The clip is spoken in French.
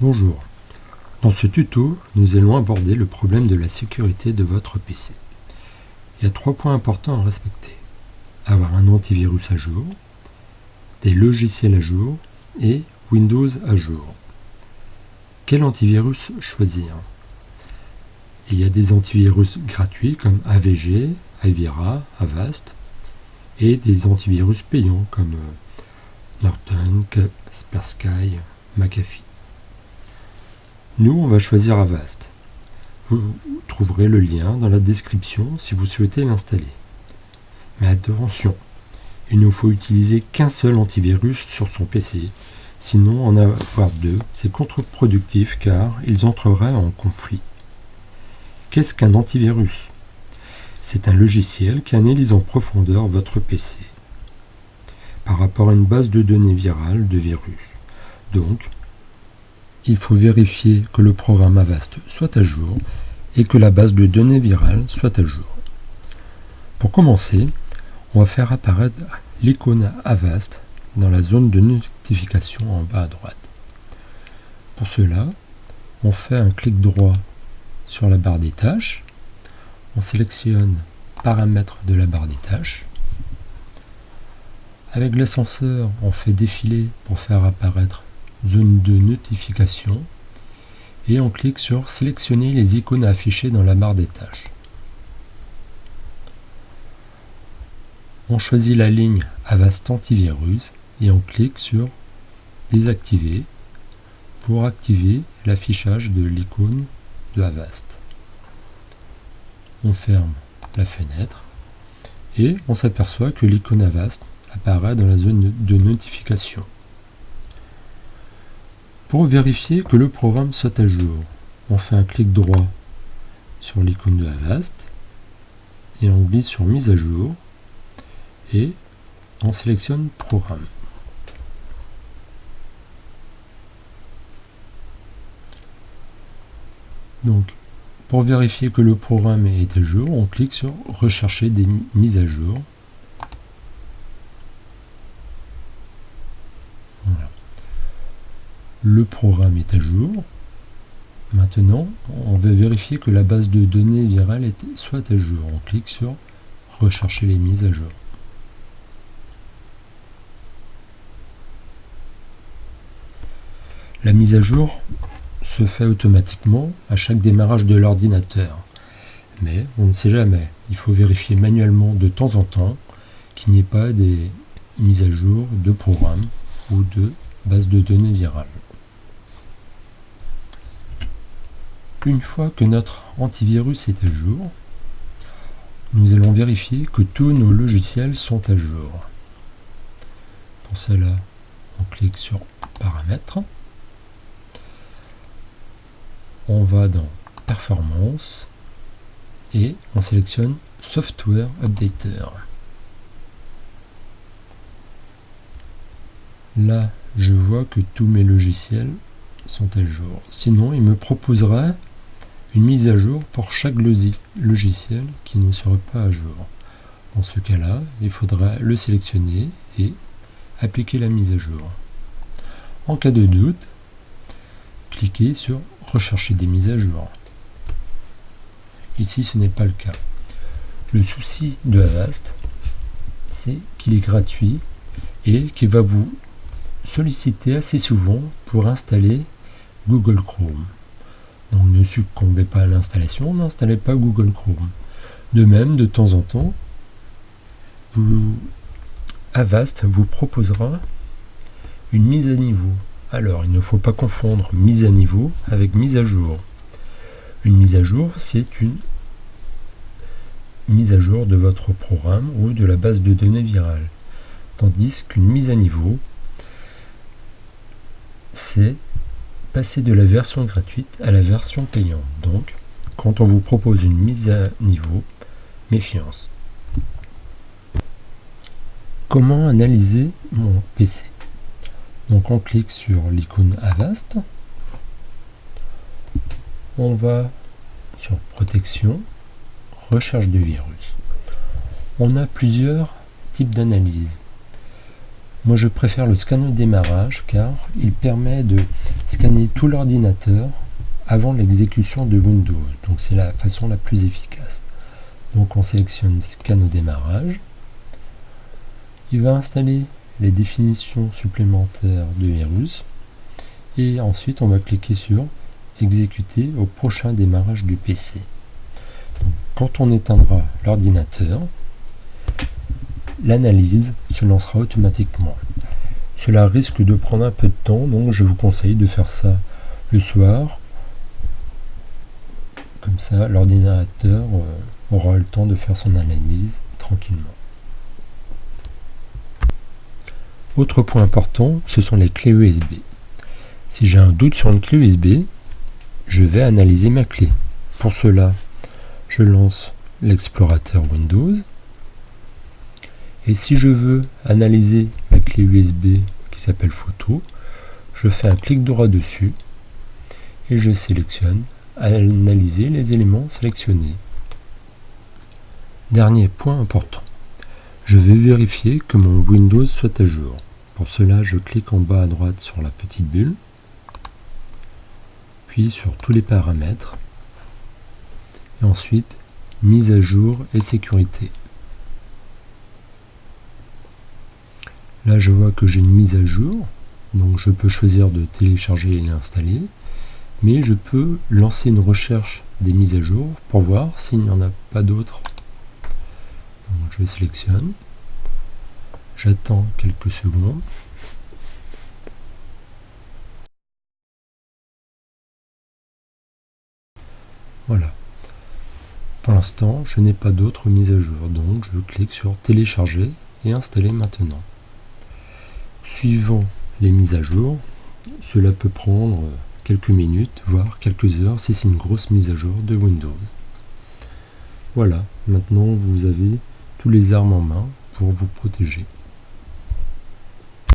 Bonjour, dans ce tuto, nous allons aborder le problème de la sécurité de votre PC. Il y a 3 points importants à respecter. Avoir un antivirus à jour, des logiciels à jour et Windows à jour. Quel antivirus choisir? Il y a des antivirus gratuits comme AVG, Avira, Avast et des antivirus payants comme Norton, Kaspersky, McAfee. Nous, on va choisir Avast. Vous trouverez le lien dans la description si vous souhaitez l'installer. Mais attention, il ne faut utiliser qu'un seul antivirus sur son PC, sinon en avoir 2, c'est contre-productif car ils entreraient en conflit. Qu'est-ce qu'un antivirus? C'est un logiciel qui analyse en profondeur votre PC par rapport à une base de données virale de virus. Donc, il faut vérifier que le programme Avast soit à jour et que la base de données virale soit à jour. Pour commencer, on va faire apparaître l'icône Avast dans la zone de notification en bas à droite. Pour cela, on fait un clic droit sur la barre des tâches, on sélectionne Paramètres de la barre des tâches. Avec l'ascenseur, on fait défiler pour faire apparaître Zone de notification et on clique sur Sélectionner les icônes à afficher dans la barre des tâches. On choisit la ligne Avast Antivirus et on clique sur Désactiver pour activer l'affichage de l'icône de Avast. On ferme la fenêtre et on s'aperçoit que l'icône Avast apparaît dans la zone de notification. Pour vérifier que le programme soit à jour, on fait un clic droit sur l'icône de Avast et on glisse sur Mise à jour et on sélectionne Programme. Donc, pour vérifier que le programme est à jour, on clique sur Rechercher des mises à jour. Voilà. Le programme est à jour. Maintenant, on va vérifier que la base de données virale soit à jour. On clique sur Rechercher les mises à jour. La mise à jour se fait automatiquement à chaque démarrage de l'ordinateur. Mais on ne sait jamais. Il faut vérifier manuellement de temps en temps qu'il n'y ait pas des mises à jour de programmes ou de bases de données virales. Une fois que notre antivirus est à jour, nous allons vérifier que tous nos logiciels sont à jour. Pour cela, on clique sur Paramètres. On va dans Performance et on sélectionne Software Updater. Là, je vois que tous mes logiciels sont à jour. Sinon, il me proposera une mise à jour pour chaque logiciel qui ne sera pas à jour. Dans ce cas-là, il faudra le sélectionner et appliquer la mise à jour. En cas de doute, cliquez sur Rechercher des mises à jour. Ici, ce n'est pas le cas. Le souci de Avast, c'est qu'il est gratuit et qu'il va vous solliciter assez souvent pour installer Google Chrome. Donc ne succombez pas à l'installation, n'installez pas Google Chrome. De même, de temps en temps, Avast vous proposera une mise à niveau. Alors, il ne faut pas confondre mise à niveau avec mise à jour. Une mise à jour, c'est une mise à jour de votre programme ou de la base de données virale. Tandis qu'une mise à niveau, c'est passer de la version gratuite à la version payante. Donc, quand on vous propose une mise à niveau, méfiance. Comment analyser mon PC? Donc on clique sur l'icône Avast, on va sur Protection, Recherche de virus. On a plusieurs types d'analyse. Moi je préfère le scanner de démarrage car il permet de Scanner tout l'ordinateur avant l'exécution de Windows. Donc c'est la façon la plus efficace. Donc on sélectionne Scan au démarrage. Il va installer les définitions supplémentaires de virus. Et ensuite on va cliquer sur Exécuter au prochain démarrage du PC. Donc, quand on éteindra l'ordinateur, l'analyse se lancera automatiquement. Cela risque de prendre un peu de temps, donc je vous conseille de faire ça le soir. Comme ça, l'ordinateur aura le temps de faire son analyse tranquillement. Autre point important, ce sont les clés USB. Si j'ai un doute sur une clé USB, je vais analyser ma clé. Pour cela, je lance l'explorateur Windows. Et si je veux analyser ma clé USB qui s'appelle photo, je fais un clic droit dessus et je sélectionne analyser les éléments sélectionnés. Dernier point important, je vais vérifier que mon Windows soit à jour. Pour cela, je clique en bas à droite sur la petite bulle, puis sur tous les paramètres, et ensuite mise à jour et sécurité. Là, je vois que j'ai une mise à jour, donc je peux choisir de télécharger et l'installer, mais je peux lancer une recherche des mises à jour pour voir s'il n'y en a pas d'autres. Donc je sélectionne, j'attends quelques secondes. Voilà. Pour l'instant, je n'ai pas d'autres mises à jour, donc je clique sur télécharger et installer maintenant. Suivant les mises à jour, cela peut prendre quelques minutes, voire quelques heures si c'est une grosse mise à jour de Windows. Voilà, maintenant vous avez tous les armes en main pour vous protéger.